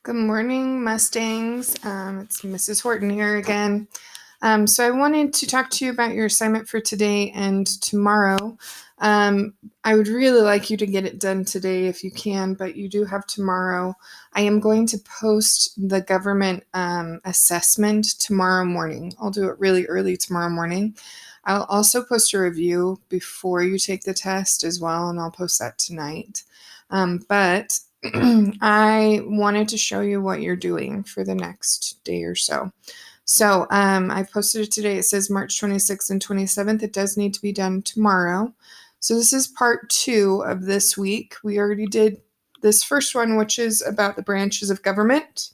Good morning, Mustangs. It's Mrs. Horton here again. So I wanted to talk to you about your assignment for today and tomorrow. I would really like you to get it done today if you can, but you do have tomorrow. I am going to post the government assessment tomorrow morning. I'll do it really early tomorrow morning. I'll also post a review before you take the test as well, and I'll post that tonight. But I wanted to show you what you're doing for the next day or so. So I posted it today. It says March 26th and 27th. It does need to be done tomorrow. So this is part 2 of this week. We already did this first one, which is about the branches of government.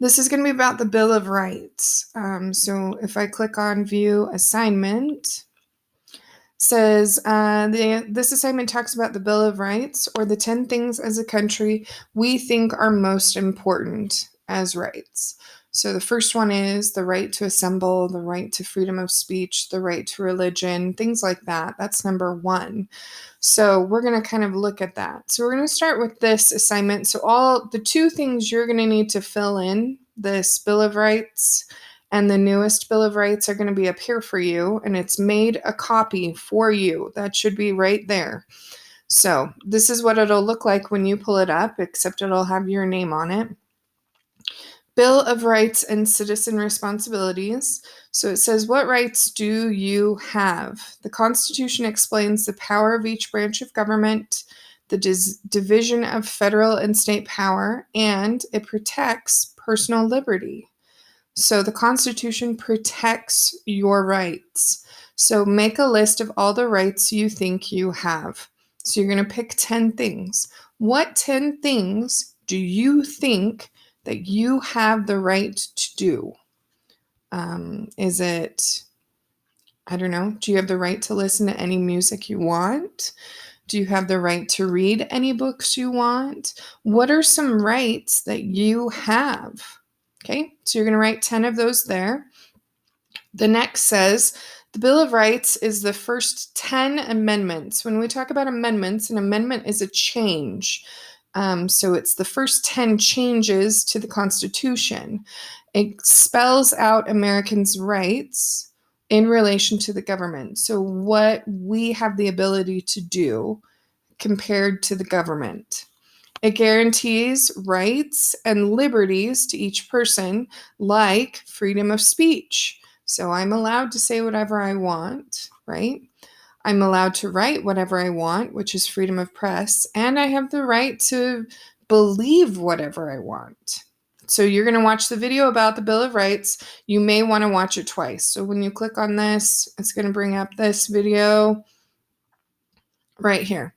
This is going to be about the Bill of Rights. So if I click on View Assignment, says this assignment talks about the Bill of Rights, or the 10 things as a country we think are most important as rights. So the first one is the right to assemble, the right to freedom of speech, the right to religion, things like that. That's number 1. So we're going to kind of look at that. So we're going to start with this assignment. So all the 2 things you're going to need to fill in, this Bill of Rights and the newest Bill of Rights, are going to be up here for you, and it's made a copy for you. That should be right there. So this is what it'll look like when you pull it up, except it'll have your name on it. Bill of Rights and Citizen Responsibilities. So it says, what rights do you have? The Constitution explains the power of each branch of government, the division of federal and state power, and it protects personal liberty. So the Constitution protects your rights. So make a list of all the rights you think you have. So you're going to pick 10 things. What 10 things do you think that you have the right to do? Is it, I don't know, do you have the right to listen to any music you want? Do you have the right to read any books you want? What are some rights that you have? Okay, so you're going to write 10 of those there. The next says, the Bill of Rights is the first 10 amendments. When we talk about amendments, an amendment is a change. So it's the first 10 changes to the Constitution. It spells out Americans' rights in relation to the government. So what we have the ability to do compared to the government. It guarantees rights and liberties to each person, like freedom of speech. So I'm allowed to say whatever I want, right? I'm allowed to write whatever I want, which is freedom of press, and I have the right to believe whatever I want. So you're going to watch the video about the Bill of Rights. You may want to watch it twice. So when you click on this, it's going to bring up this video right here.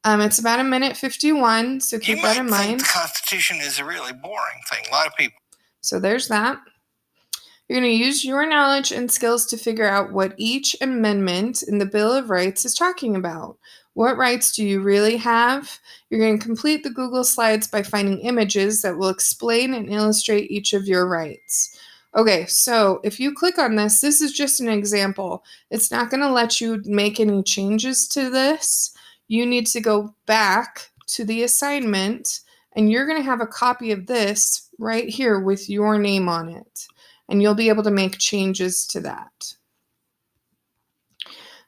It's about 1:51, so keep that in mind. The Constitution is a really boring thing. A lot of people. So there's that. You're going to use your knowledge and skills to figure out what each amendment in the Bill of Rights is talking about. What rights do you really have? You're going to complete the Google Slides by finding images that will explain and illustrate each of your rights. Okay, so if you click on this, this is just an example. It's not going to let you make any changes to this. You need to go back to the assignment, and you're going to have a copy of this right here with your name on it, and you'll be able to make changes to that.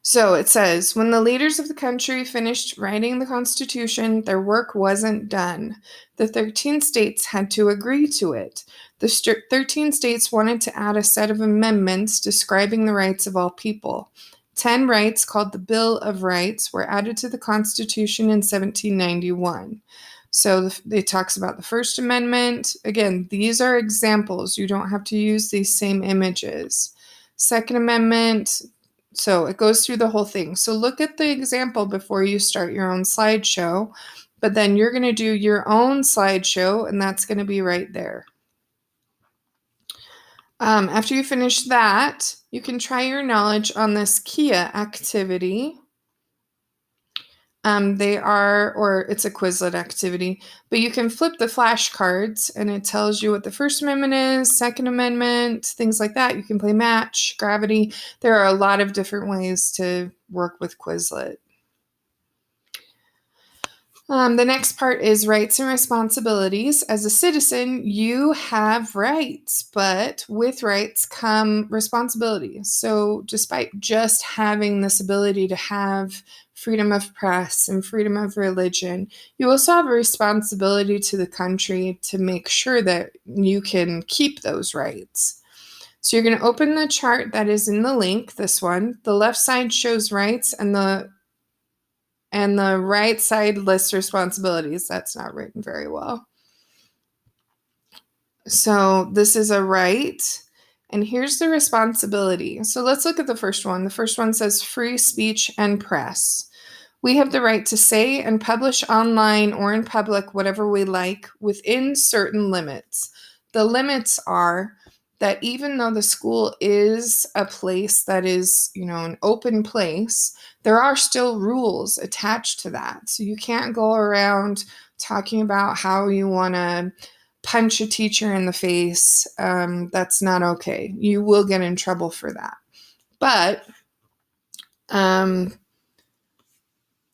So it says, when the leaders of the country finished writing the Constitution, their work wasn't done. The 13 states had to agree to it. The 13 states wanted to add a set of amendments describing the rights of all people. 10 rights, called the Bill of Rights, were added to the Constitution in 1791. So it talks about the First Amendment. Again, these are examples. You don't have to use these same images. Second Amendment. So it goes through the whole thing. So look at the example before you start your own slideshow, but then you're going to do your own slideshow, and that's going to be right there. After you finish that, you can try your knowledge on this Kia activity. It's a Quizlet activity, but you can flip the flashcards and it tells you what the First Amendment is, Second Amendment, things like that. You can play match, gravity. There are a lot of different ways to work with Quizlet. The next part is rights and responsibilities. As a citizen, you have rights, but with rights come responsibilities. So, despite just having this ability to have freedom of press and freedom of religion, you also have a responsibility to the country to make sure that you can keep those rights. So, you're going to open the chart that is in the link, this one. The left side shows rights, and the right side lists responsibilities. That's not written very well. So this is a right, and here's the responsibility. So let's look at the first one. The first one says free speech and press. We have the right to say and publish online or in public whatever we like within certain limits. The limits are that even though the school is a place that is, an open place, there are still rules attached to that. So you can't go around talking about how you want to punch a teacher in the face. That's not okay. You will get in trouble for that. But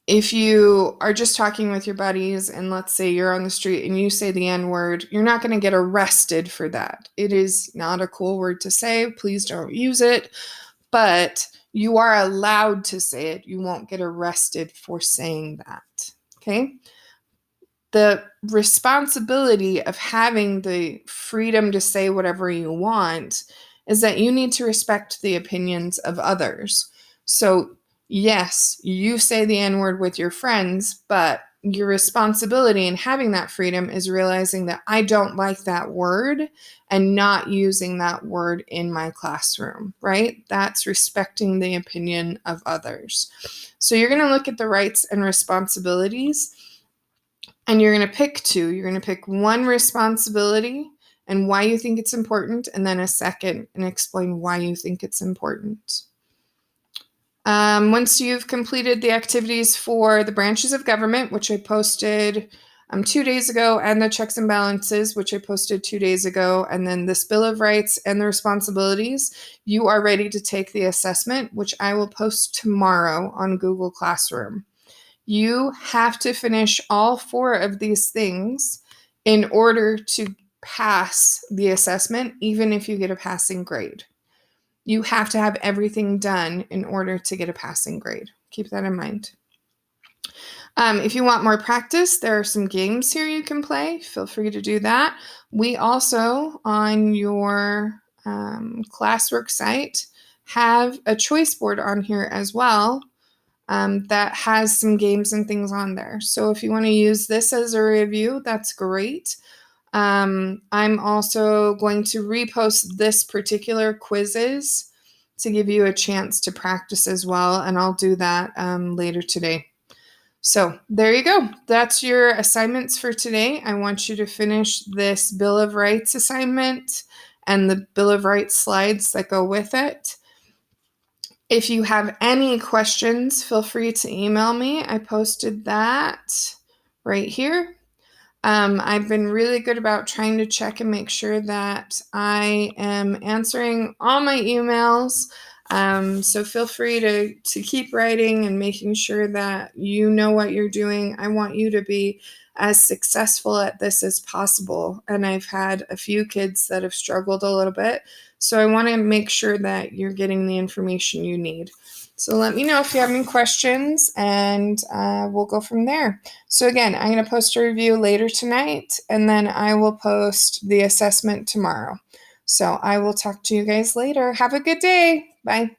if you are just talking with your buddies and let's say you're on the street and you say the N-word, you're not going to get arrested for that. It is not a cool word to say. Please don't use it. But you are allowed to say it. You won't get arrested for saying that. Okay? The responsibility of having the freedom to say whatever you want is that you need to respect the opinions of others. So, yes, you say the N-word with your friends, but your responsibility in having that freedom is realizing that I don't like that word and not using that word in my classroom, right? That's respecting the opinion of others. So you're going to look at the rights and responsibilities, and you're going to pick two. You're going to pick one responsibility and why you think it's important, and then a second and explain why you think it's important. Once you've completed the activities for the branches of government, which I posted 2 days ago, and the checks and balances, which I posted 2 days ago, and then this Bill of Rights and the responsibilities, you are ready to take the assessment, which I will post tomorrow on Google Classroom. You have to finish all 4 of these things in order to pass the assessment, even if you get a passing grade. You have to have everything done in order to get a passing grade. Keep that in mind. If you want more practice, there are some games here you can play. Feel free to do that. We also, on your classwork site, have a choice board on here as well. That has some games and things on there. So if you want to use this as a review, that's great. I'm also going to repost this particular quizzes to give you a chance to practice as well, and I'll do that later today. So there you go. That's your assignments for today. I want you to finish this Bill of Rights assignment and the Bill of Rights slides that go with it. If you have any questions, feel free to email me. I posted that right here. I've been really good about trying to check and make sure that I am answering all my emails. So feel free to keep writing and making sure that you know what you're doing. I want you to be as successful at this as possible. And I've had a few kids that have struggled a little bit. So I want to make sure that you're getting the information you need. So let me know if you have any questions, and we'll go from there. So again, I'm going to post a review later tonight, and then I will post the assessment tomorrow. So I will talk to you guys later. Have a good day. Bye.